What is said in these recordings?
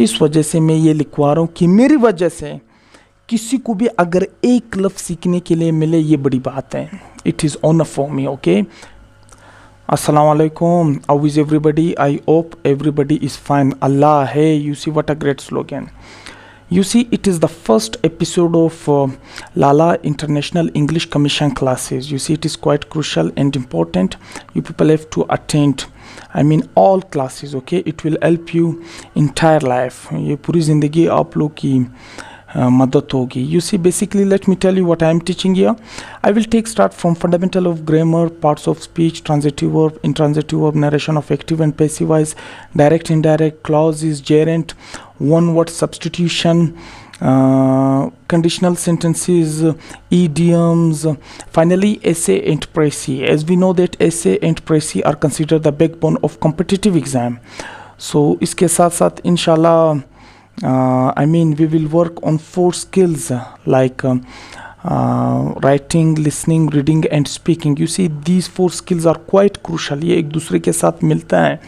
इस वजह से मैं ये लिखवा रहा हूँ कि मेरी वजह से किसी को भी अगर एक लफ्ज़ सीखने के लिए मिले, ये बड़ी बात है। It is honour for me. Okay, अस्सलाम वालेकुम, how is everybody? I hope everybody is fine. Allah है। You see what a great slogan. You see, it is the first episode of Lala International English Commission classes. You see, it is quite crucial and important. You people have to attend. I mean, all classes. Okay, it will help you entire life. ये पूरी ज़िंदगी आप लोग की मदद होगी. You see, basically, let me tell you what I am teaching here. I will take start from fundamental of grammar, parts of speech, transitive verb, intransitive verb, narration of active and passive voice, direct, indirect, clauses, gerund, one word substitution, conditional sentences, idioms, finally essay and précis. As we know that essay and précis are considered the backbone of competitive exam. So इसके साथ साथ इंशाल्लाह I mean we will work on 4 skills like writing, listening, reading and speaking. You see, these 4 skills are quite crucial. ये एक दूसरे के साथ मिलता है.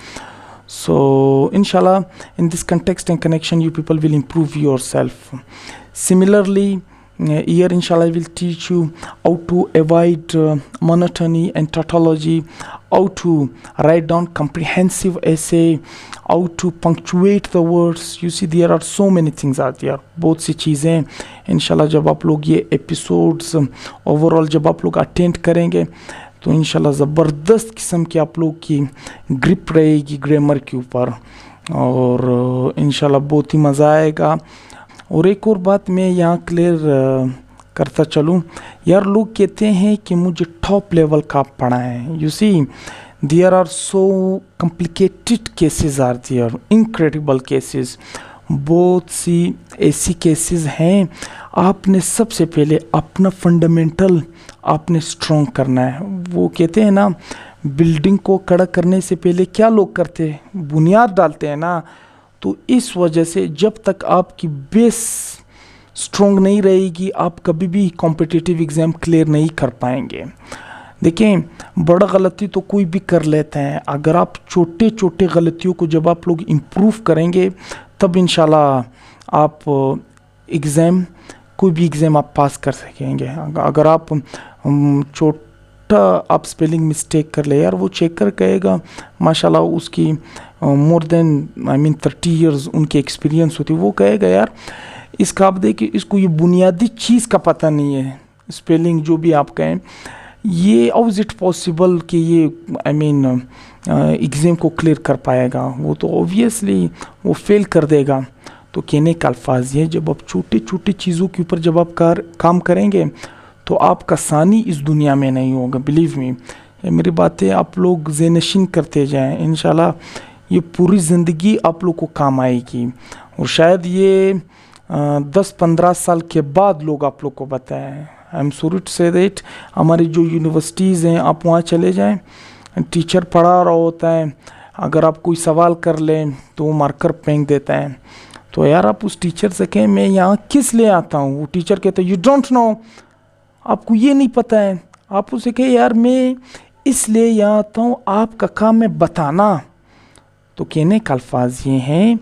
So inshallah, in this context and connection, you people will improve yourself. Similarly, here inshallah I will teach you how to avoid monotony and tautology, how to write down comprehensive essay, how to punctuate the words. You see, there are so many things out there. बहुत सी चीज़ें इंशाल्लाह जब आप लोग ये episodes overall जब आप लोग अटेंड करेंगे तो इंशाल्लाह ज़बरदस्त किस्म की आप लोग की ग्रिप रहेगी ग्रामर के ऊपर और इंशाल्लाह बहुत ही मज़ा आएगा. और एक और बात मैं यहाँ क्लियर करता चलूँ, यार लोग कहते हैं कि मुझे टॉप लेवल का पढ़ा है. You see, there are so complicated cases are there, incredible cases. बहुत सी ऐसी केसेस हैं. आपने सबसे पहले अपना फंडामेंटल आपने स्ट्रॉन्ग करना है. वो कहते हैं ना, बिल्डिंग को खड़ा करने से पहले क्या लोग करते हैं? बुनियाद डालते हैं ना. तो इस वजह से जब तक आपकी बेस स्ट्रॉन्ग नहीं रहेगी, आप कभी भी कॉम्पिटिटिव एग्ज़ाम क्लियर नहीं कर पाएंगे. देखें, बड़ा गलती तो कोई भी कर लेता है. अगर आप छोटे छोटे गलतियों को जब आप लोग इम्प्रूव करेंगे तब इंशाल्लाह आप एग्ज़ाम कोई भी एग्ज़ाम आप पास कर सकेंगे. अगर आप छोटा आप स्पेलिंग मिस्टेक कर ले, यार वो चेक कर कहेगा माशाल्लाह उसकी मोर देन 30 इयर्स उनकी एक्सपीरियंस होती है. वो कहेगा यार इसका आप देखिए, इसको ये बुनियादी चीज़ का पता नहीं है, स्पेलिंग जो भी आप कहें. ये हाउ इज़ इट पॉसिबल कि ये एग्ज़ाम को क्लियर कर पाएगा? वो तो ऑब्वियसली वो फेल कर देगा. तो कहने का अल्फाज ये, जब आप छोटे छोटे चीज़ों के ऊपर जब आप काम करेंगे तो आपका सानी इस दुनिया में नहीं होगा. बिलीव मी, ये मेरी बातें आप लोग ज़ेनशीन करते जाएं, इंशाल्लाह ये पूरी ज़िंदगी आप लोग को काम आएगी. और शायद ये 10-15 साल के बाद लोग आप लोग को बताएं. I am sorry to say that. हमारी जो यूनिवर्सिटीज़ हैं, आप वहाँ चले जाएं, टीचर पढ़ा रहा होता है, अगर आप कोई सवाल कर लें तो वो मार्कर फेंक देता है. तो यार आप उस टीचर से कहें मैं यहाँ किस लिए आता हूँ? वो टीचर कहता है यू डोंट नो, आपको ये नहीं पता है. आप उसे कहें यार मैं इसलिए यहाँ आता हूँ, आपका काम है बताना. तो कहने का अल्फाज ये हैं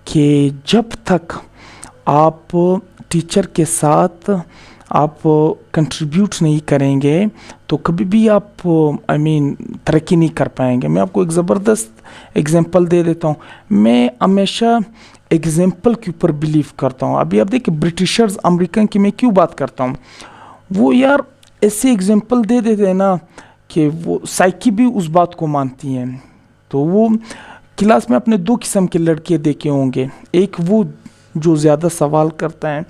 कि जब तक आप टीचर के साथ आप कंट्रीब्यूट नहीं करेंगे तो कभी भी आप तरक्की नहीं कर पाएंगे. मैं आपको एक ज़बरदस्त एग्जांपल दे देता हूँ. मैं हमेशा एग्जांपल के ऊपर बिलीव करता हूँ. अभी आप देखिए ब्रिटिशर्स अमेरिकन की मैं क्यों बात करता हूँ, वो यार ऐसे एग्जांपल दे देते हैं ना कि वो साइकी भी उस बात को मानती हैं. तो वो क्लास में अपने 2 किस्म के लड़के देखे होंगे. एक वो जो ज़्यादा सवाल करता है,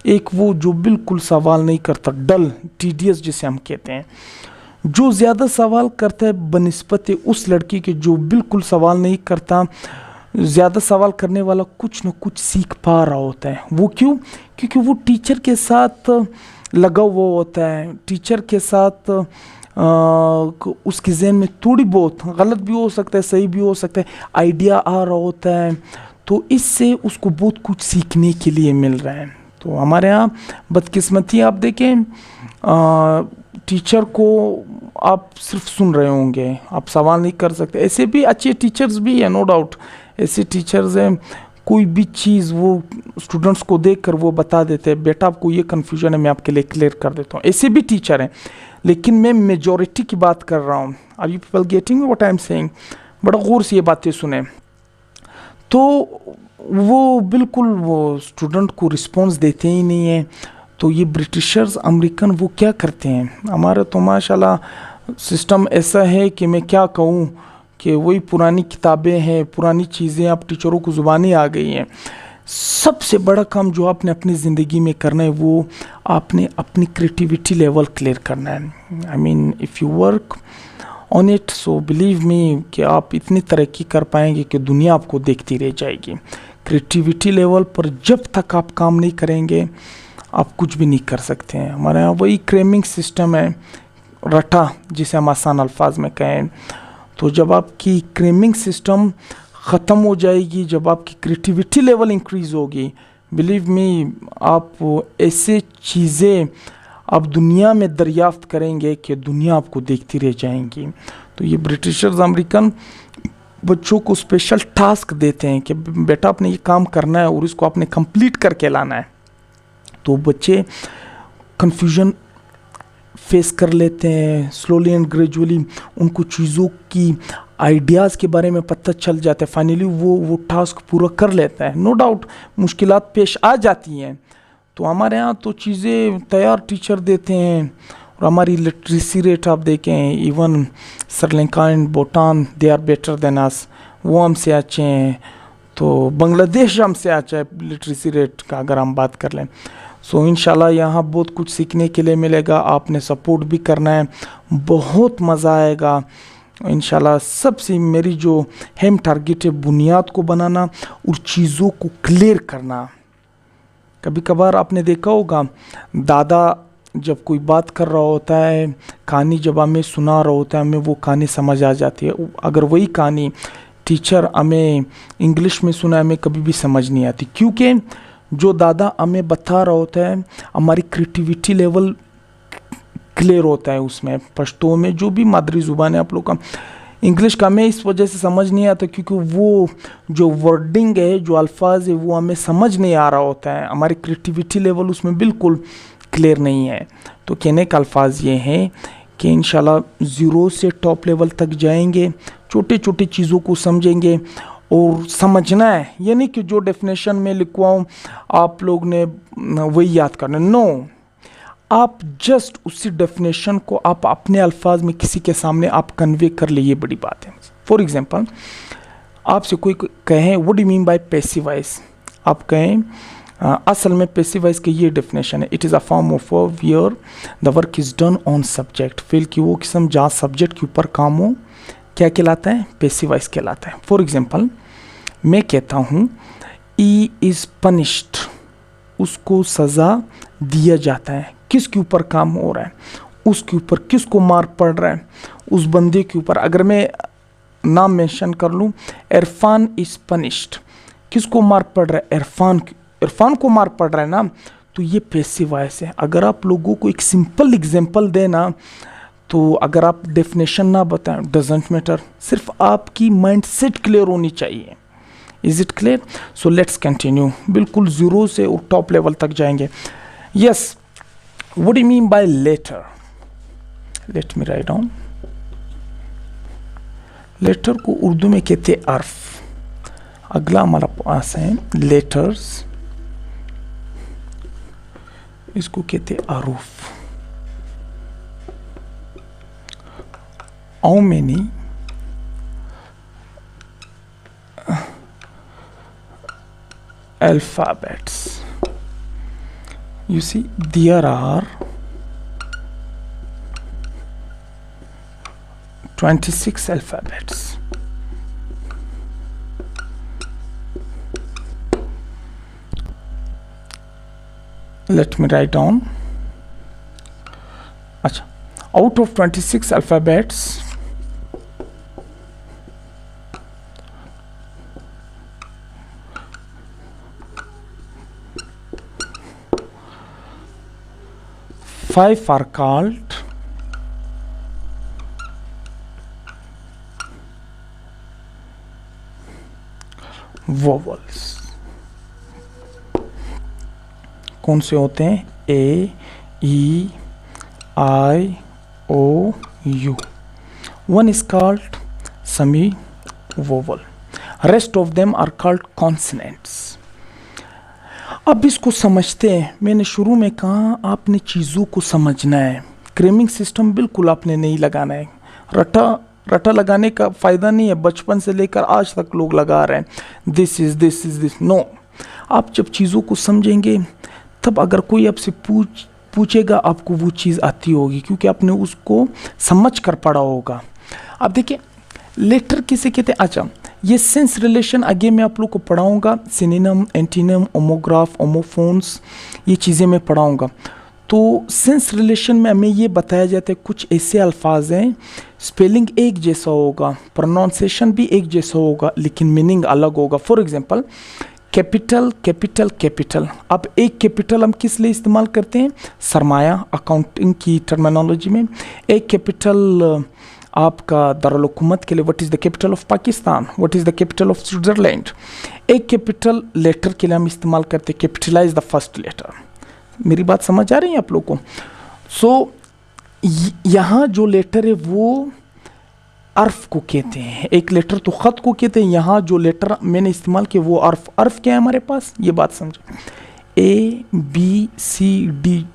एक वो जो बिल्कुल सवाल नहीं करता, डल टीडियस जिसे हम कहते हैं. जो ज़्यादा सवाल करता है बनिस्बत उस लड़की के जो बिल्कुल सवाल नहीं करता, ज़्यादा सवाल करने वाला कुछ न कुछ सीख पा रहा होता है. वो क्यों? क्योंकि वो टीचर के साथ लगा हुआ होता है. टीचर के साथ उसके ज़हन में थोड़ी बहुत गलत भी हो सकता है, सही भी हो सकता है, आइडिया आ रहा होता है. तो इससे उसको बहुत कुछ सीखने के लिए मिल रहा है. तो हमारे यहाँ बदकिस्मती आप देखें, टीचर को आप सिर्फ सुन रहे होंगे, आप सवाल नहीं कर सकते. ऐसे भी अच्छे टीचर्स भी हैं, नो डाउट. ऐसे टीचर्स हैं कोई भी चीज़ वो स्टूडेंट्स को देखकर वो बता देते हैं, बेटा आपको ये कन्फ्यूजन है, मैं आपके लिए क्लियर कर देता हूँ। ऐसे भी टीचर हैं, लेकिन मैं मेजॉरिटी की बात कर रहा हूँ। Are you people getting what I am saying? बड़ा गौर से ये बातें सुने। तो वो बिल्कुल वो स्टूडेंट को रिस्पॉन्स देते ही नहीं है। तो ये ब्रिटिशर्स अमेरिकन वो क्या करते हैं, हमारा तो माशाल्लाह सिस्टम ऐसा है कि मैं क्या कहूँ कि वही पुरानी किताबें हैं, पुरानी चीज़ें, अब टीचरों को ज़ुबानी आ गई हैं। सबसे बड़ा काम जो आपने अपनी ज़िंदगी में करना है वो आपने अपनी क्रिएटिविटी लेवल क्लियर करना है। I mean if you work on it, so believe me कि आप इतनी तरक्की कर पाएंगे कि दुनिया आपको देखती रह जाएगी। क्रिएटिविटी लेवल पर जब तक आप काम नहीं करेंगे आप कुछ भी नहीं कर सकते हैं। हमारे यहाँ वही क्रेमिंग सिस्टम है, रटा, जिसे हम आसान अल्फाज में कहें। तो जब आपकी क्रेमिंग सिस्टम ख़त्म हो जाएगी, जब आपकी क्रिएटिविटी लेवल इंक्रीज होगी, बिलीव मी आप ऐसे चीज़ें आप दुनिया में दरियाफ्त करेंगे कि दुनिया आपको देखती रह जाएंगी। तो ये ब्रिटिशर्स अमेरिकन बच्चों को स्पेशल टास्क देते हैं कि बेटा आपने ये काम करना है और इसको आपने कंप्लीट करके लाना है। तो बच्चे कन्फ्यूजन फेस कर लेते हैं, स्लोली एंड ग्रेजुअली उनको चीज़ों की आइडियाज़ के बारे में पता चल जाता है, फाइनली वो टास्क पूरा कर लेता है। नो डाउट मुश्किलात पेश आ जाती हैं। तो हमारे यहाँ तो चीज़ें तैयार टीचर देते हैं, और हमारी लिटरेसी रेट आप देखें, even Sri Lanka and Bhutan they are better than us, वो हमसे अच्छे हैं। तो बांग्लादेश हमसे अच्छा है लिटरेसी रेट का अगर हम बात कर लें। सो इंशाल्लाह यहाँ बहुत कुछ सीखने के लिए मिलेगा, आपने सपोर्ट भी करना है, बहुत मज़ा आएगा इंशाल्लाह। सबसे मेरी जो हेम टारगेट है बुनियाद को बनाना और चीज़ों को क्लियर करना। कभी कभार आपने देखा होगा दादा जब कोई बात कर रहा होता है, कहानी जब हमें सुना रहा होता है, हमें वो कहानी समझ आ जाती है। अगर वही कहानी टीचर हमें इंग्लिश में सुना, हमें कभी भी समझ नहीं आती, क्योंकि जो दादा हमें बता रहा होता है हमारी क्रिएटिविटी लेवल क्लियर होता है उसमें। पश्तो में जो भी मादरी ज़ुबान है आप लोग का, इंग्लिश का हमें इस वजह से समझ नहीं आता क्योंकि वो जो वर्डिंग है, जो अल्फाज है, वो हमें समझ नहीं आ रहा होता है, हमारी क्रिएटिविटी लेवल उसमें बिल्कुल क्लियर नहीं है। तो कहने का अल्फाज ये हैं कि इंशाल्लाह ज़ीरो से टॉप लेवल तक जाएंगे, छोटे छोटे चीज़ों को समझेंगे और समझना है। ये नहीं कि जो डेफिनेशन में लिखवाऊँ आप लोग ने वही याद करना, नो, आप जस्ट उसी डेफिनेशन को आप अपने अल्फाज में किसी के सामने आप कन्वे कर ले, ये बड़ी बात है। फॉर एग्जांपल आपसे कोई कहे what do mean bye passive voice, आप कहें असल में पैसिव वॉइस की ये डेफिनेशन है, it is a form of verb wear the work is done on subject. Fail की वो किस्म जहाँ सब्जेक्ट के ऊपर काम हो, क्या कहलाता है? पैसिव वॉइस कहलाता है। फॉर एग्जांपल मैं कहता हूँ ई इज़ पनिश्ड, उसको सज़ा दिया जाता है। किसके ऊपर काम हो रहा है? उसके ऊपर। किसको मार पड़ रहा है? उस बंदे के ऊपर। अगर मैं नाम मेंशन कर लूँ, इरफान इज़ पनिश्ड, किसको मार पड़ रहा है? इरफान को मार पड़ रहा है ना, तो ये पैसिव वॉइस है। अगर आप लोगों को एक सिंपल एग्जांपल देना, तो अगर आप डेफिनेशन ना बताएं डजेंट मैटर, सिर्फ आपकी माइंडसेट क्लियर होनी चाहिए। Is it clear? So let's continue, बिल्कुल ज़ीरो से और टॉप लेवल तक जाएंगे। Yes, what do mean by letter? Let me write down. Letter को उर्दू में कहते हैं अर्फ। अगला हमारा पास है लेटर्स, इसको कहते हैं अरूफ। How many alphabets? You see, there are 26 alphabets. Let me write down. अच्छा, out of 26 alphabets, five are called vowels. कौन से होते हैं? A, E, I, O, you. One is called semi-vowel. Rest of them are called consonants. अब इसको समझते हैं. मैंने शुरू में कहा आपने चीज़ों को समझना है. क्रेमिंग सिस्टम बिल्कुल आपने नहीं लगाना है. रटा लगाने का फ़ायदा नहीं है. बचपन से लेकर आज तक लोग लगा रहे हैं दिस इज़ दिस. नो, आप जब चीज़ों को समझेंगे तब अगर कोई आपसे पूछेगा आपको वो चीज़ आती होगी, क्योंकि आपने उसको समझ कर पढ़ा होगा. अब देखिए लेटर किसे कहते हैं. अच्छा, ये सेंस रिलेशन आगे मैं आप लोग को पढ़ाऊँगा. सिनोनिम, एंटीनिम, होमोग्राफ, होमोफोन्स, ये चीज़ें मैं पढ़ाऊँगा. तो सेंस रिलेशन में हमें ये बताया जाता है कुछ ऐसे अल्फाज हैं स्पेलिंग एक जैसा होगा, प्रोनाउंसिएशन भी एक जैसा होगा, लेकिन मीनिंग अलग होगा. For example capital capital capital. अब एक कैपिटल हम किस लिए इस्तेमाल करते हैं? सरमाया, अकाउंटिंग की टर्मिनोलॉजी में. एक कैपिटल आपका दारुल हुकूमत के लिए, what is the capital of Pakistan, what is the capital of Switzerland. एक कैपिटल लेटर के लिए हम इस्तेमाल करते हैं, कैपिटलाइज द फर्स्ट लेटर. मेरी बात समझ आ रही है आप लोग को? सो यहाँ जो लेटर है वो अर्फ को कहते हैं. एक लेटर तो ख़त को कहते हैं, यहाँ जो लेटर मैंने इस्तेमाल किया वो अर्फ. अर्फ क्या है हमारे पास? ये बात समझो. ए, बी, सी, डी,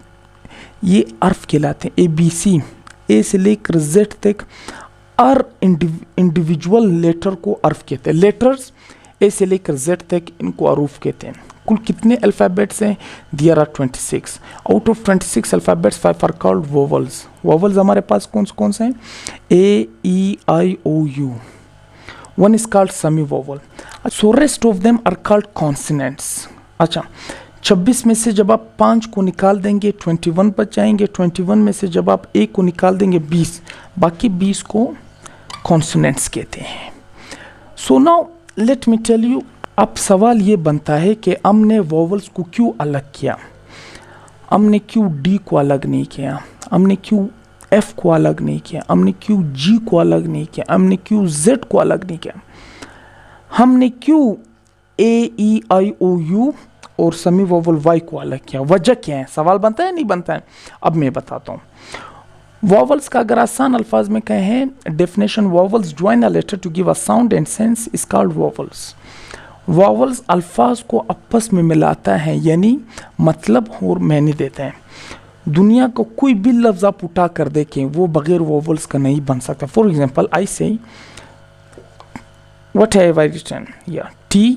ये अर्फ कहलाते हैं. ए, बी, सी, ए से लेकर जेड तक हर इंडिविजुअल लेटर को अर्फ कहते हैं. लेटर्स ए से लेकर जेड तक इनको अरूफ कहते हैं. कुल कितने अल्फ़ाबेट्स हैं? There are 26. Out of 26 alphabets 5 are called vowels. Vowels हमारे पास कौन से हैं? A, E, I, O, U. One is called semi vowel. So rest of them are called consonants. अच्छा, 26 में से जब आप 5 को निकाल देंगे 21 बच जाएंगे. 21 में से जब आप 1 को निकाल देंगे 20. बाकी 20 को कॉन्सोनेंट्स कहते हैं. So now let me tell you. अब सवाल ये बनता है कि हमने वोवल्स को क्यों अलग किया? हमने क्यों डी को अलग नहीं किया? हमने क्यों एफ को अलग नहीं किया? हमने क्यों जी को अलग नहीं किया? हमने क्यों जेड को अलग नहीं किया? हमने क्यों ए, ई, आई, ओ, यू और सेमी वोवल वाई को अलग किया? वजह क्या है? सवाल बनता है नहीं बनता है? अब मैं बताता हूँ. वोवल्स का अगर आसान अल्फाज में कहें definition, vowels join a letter to give a sound and sense is called vowels. Vowels अल्फाज को आपस में मिलाता है, यानी मतलब और मायने देते हैं. दुनिया को कोई भी लफ्ज़ आप उठा कर देखें वो बगैर वोवल्स का नहीं बन सकता. फॉर एग्जाम्पल आई से व्हाट हैव आई रिटन या टी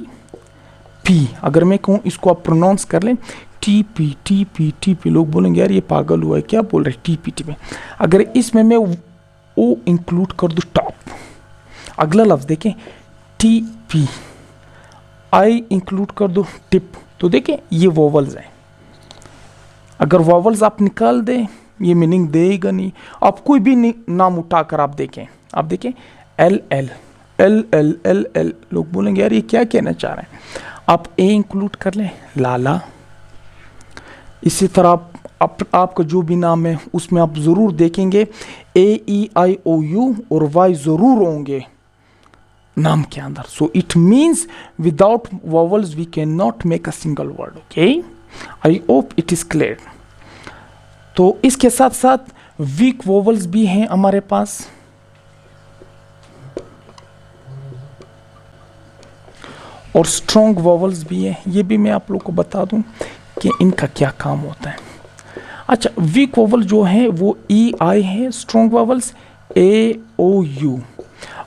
पी. अगर मैं कहूँ इसको आप प्रोनाउंस कर लें T P T P T P, लोग बोलेंगे यार ये पागल हुआ है, क्या बोल रहे टी पी टी पी. अगर इसमें मैं ओ इंक्लूड कर दूँ टॉप, अगला लफ्ज़ देखें टी पी, आई इंक्लूड कर दो टिप, तो देखें ये वोवल्स हैं. अगर वोवल्स आप निकाल दें ये मीनिंग देगा नहीं. आप कोई भी नाम उठाकर आप देखें L L L L L L, लोग बोलेंगे यार ये क्या कहना चाह रहे हैं. आप ए इंक्लूड कर लें लाला. इसी तरह आपका जो भी नाम है उसमें आप ज़रूर देखेंगे ए, ई, आई, ओ, यू और वाई ज़रूर होंगे नाम के अंदर. So it means without vowels we can not make a single word. Okay, I hope it is clear. तो इसके साथ साथ वीक वोवल्स भी हैं हमारे पास. और स्ट्रॉन्ग वोवल्स भी है. ये भी मैं आप लोग को बता दूं कि इनका क्या काम होता है. अच्छा, वीक वोवल जो है वो ई, आई है. Strong vowels A, O, U.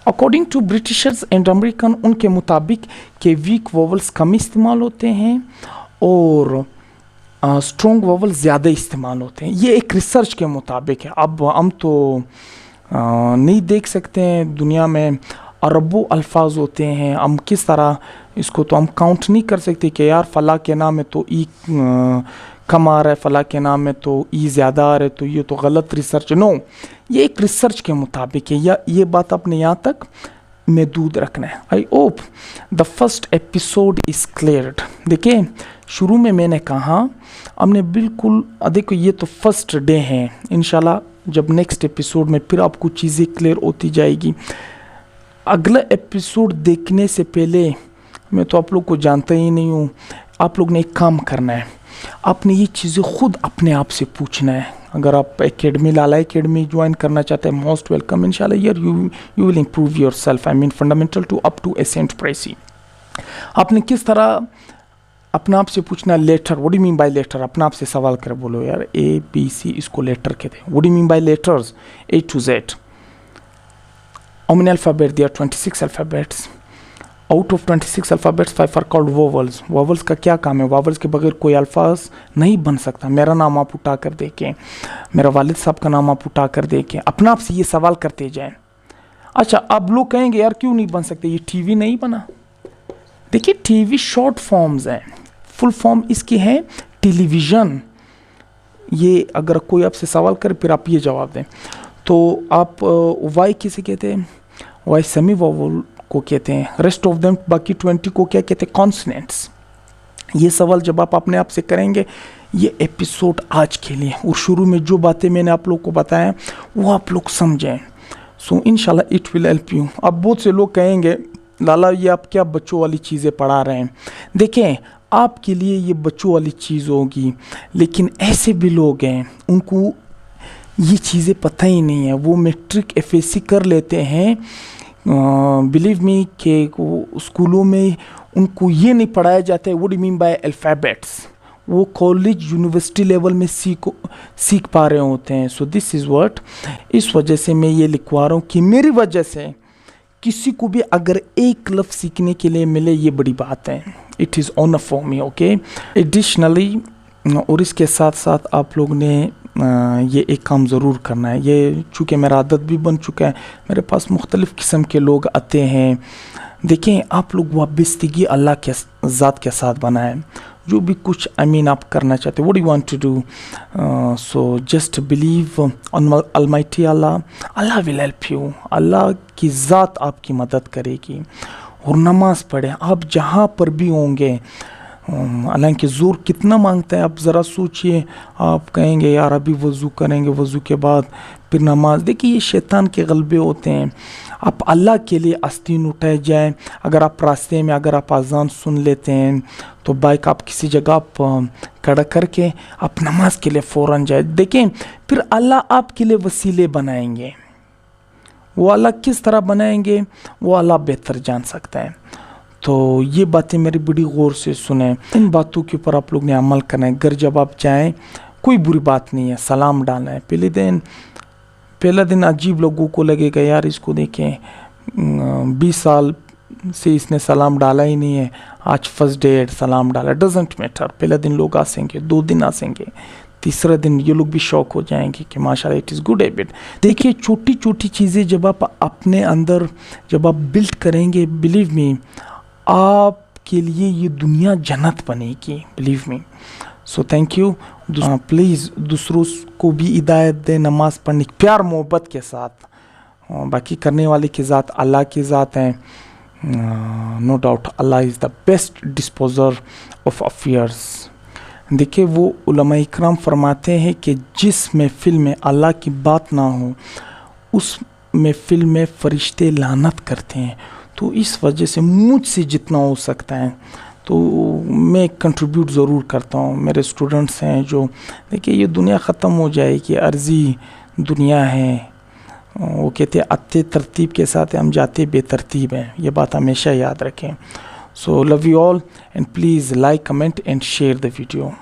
According to Britishers and American, उनके मुताबिक के वीक वोवल्स कम इस्तेमाल होते हैं और स्ट्रॉन्ग वोवल ज़्यादा इस्तेमाल होते हैं. ये एक रिसर्च के मुताबिक है. अब हम तो नहीं देख सकते हैं, दुनिया में अरबों अल्फाज होते हैं. हम किस तरह इसको तो हम काउंट नहीं कर सकते कि यार फ़ला के नाम में तो ई कम आ रहा है, फ़ला के नाम में तो ई ज़्यादा आ रहा है, तो ये तो गलत रिसर्च. नो, ये एक रिसर्च के मुताबिक है. या ये बात अपने यहाँ तक महदूद रखना है. I hope the first episode is cleared. देखिए शुरू में मैंने कहा हमने बिल्कुल, देखो ये तो फर्स्ट डे है. इंशाल्लाह जब नेक्स्ट एपिसोड में फिर आपको चीज़ें क्लियर होती जाएगी. अगला एपिसोड देखने से पहले मैं तो आप लोग को जानता ही नहीं हूँ. आप लोग ने एक काम करना है, आपने ये चीज़ें खुद अपने आप से पूछना है। अगर आप एकेडमी लाला एकेडमी ज्वाइन करना चाहते हैं, मोस्ट वेलकम इंशाल्लाह। यार you will improve yourself, I mean fundamental to up to ascent प्रेसी। आपने किस तरह अपने आप से पूछना, letter, what do you mean by letter? अपने आप से सवाल कर बोलो यार, ए बी सी इसको लेटर कहते हैं। What do you mean bye letters? A to Z. How many alphabets? There are 26 alphabets. Out of 26 alphabets, 5 are called vowels. Vowels का क्या काम है? Vowels के बगैर कोई अल्फाज नहीं बन सकता। मेरा नाम आप उठा कर देखें, मेरा वालिद साहब का नाम आप उठा कर देखें, अपने आप से ये सवाल करते जाएं। अच्छा, अब लोग कहेंगे यार क्यों नहीं बन सकते, ये टीवी नहीं बना। देखिए, टीवी शॉर्ट फॉर्म्स हैं, फुल फॉर्म इसकी है टेलीविज़न। ये अगर कोई आपसे सवाल करे फिर आप ये जवाब दें, तो आप वाई किसे कहते हैं? वाई सेमी वोवल को कहते हैं। रेस्ट ऑफ देम, बाकी 20 को क्या कहते हैं? कॉन्सनेंट्स। ये सवाल जब आप अपने आप से करेंगे, ये एपिसोड आज के लिए, और शुरू में जो बातें मैंने आप लोग को बताया वो आप लोग समझें। सो इंशाल्लाह इट विल हेल्प यू। अब बहुत से लोग कहेंगे लाला ये आप क्या बच्चों वाली चीज़ें पढ़ा रहे हैं। देखें, आपके लिए ये बच्चों वाली चीज़ होगी, लेकिन ऐसे भी लोग हैं उनको ये चीज़ें पता ही नहीं है। वो मैट्रिक एफएससी कर लेते हैं, बिलीव मी कि स्कूलों में उनको ये नहीं पढ़ाया जाता है what do you mean bye alphabets. वो कॉलेज यूनिवर्सिटी लेवल में सीख पा रहे होते हैं। सो दिस इज़ व्हाट, इस वजह से मैं ये लिखवा रहा हूँ कि मेरी वजह से किसी को भी अगर एक लफ्ज़ सीखने के लिए मिले, ये बड़ी बात है। It is honour for me, okay. Additionally, और इसके साथ साथ आप लोग ने ये एक काम ज़रूर करना है। ये चूँकि मेरा आदत भी बन चुका है, मेरे पास मुख्तलिफ़ किस्म के लोग आते हैं। देखें, आप लोग वाबस्तगी अल्लाह के ज़ात के साथ बनाएं। जो भी कुछ आप करना चाहते हो, what you want to do, so just believe on almighty Allah. Allah will help you. Allah की ज़ात आपकी मदद करेगी। और नमाज़ पढ़ें, आप जहाँ पर भी होंगे। अल्लाह के ज़ोर कितना मांगता है, आप ज़रा सोचिए। आप कहेंगे यार अभी वज़ू करेंगे, वज़ू के बाद फिर नमाज। देखिए, ये शैतान के गलबे होते हैं। आप अल्लाह के लिए आस्तीन उठाए जाएं। अगर आप रास्ते में अगर आप अज़ान सुन लेते हैं, तो बाइक आप किसी जगह आप खड़ा करके आप नमाज के लिए फ़ौरन जाए। देखें, फिर अल्लाह आपके लिए वसीले बनाएंगे। वो अल्लाह किस तरह बनाएंगे, वो अल्लाह बेहतर जान सकता है। तो ये बातें मेरी बड़ी गौर से सुने। इन बातों के ऊपर आप लोग ने अमल करना है। घर जब आप जाएं, कोई बुरी बात नहीं है, सलाम डालना है। पहला दिन अजीब लोगों को लगेगा यार इसको देखें 20 साल से इसने सलाम डाला ही नहीं है, आज फर्स्ट डे सलाम डाला। डजेंट मैटर, पहला दिन लोग हंसेंगे, 2 दिन हंसेंगे, तीसरा दिन ये लोग भी शौक हो जाएंगे कि माशाल्लाह इट इज़ गुड हैबिट। देखिए, छोटी छोटी चीज़ें जब आप अपने अंदर जब आप बिल्ड करेंगे, बिलीव मी, आपके लिए ये दुनिया जन्नत बनेगी, believe me. So thank you. Please दूसरों को भी हिदायत दें नमाज़ पढ़ने की, प्यार मोहब्बत के साथ। बाकी करने वाले की ज़ात अल्लाह की ज़ात है। No doubt Allah is the best disposer of affairs. देखिए, वो उलमा इकराम फरमाते हैं कि जिस महफिल में अल्लाह की बात ना हो, उस महफिल में फ़रिश्ते लानत करते हैं। तो इस वजह से मुझसे जितना हो सकता है तो मैं कंट्रीब्यूट ज़रूर करता हूँ। मेरे स्टूडेंट्स हैं जो, देखिए ये दुनिया ख़त्म हो जाएगी, अर्ज़ी दुनिया है। वो कहते हैं आते तरतीब के साथ हम जाते बेतरतीब हैं। ये बात हमेशा याद रखें। So love you all and please like, comment and share the video.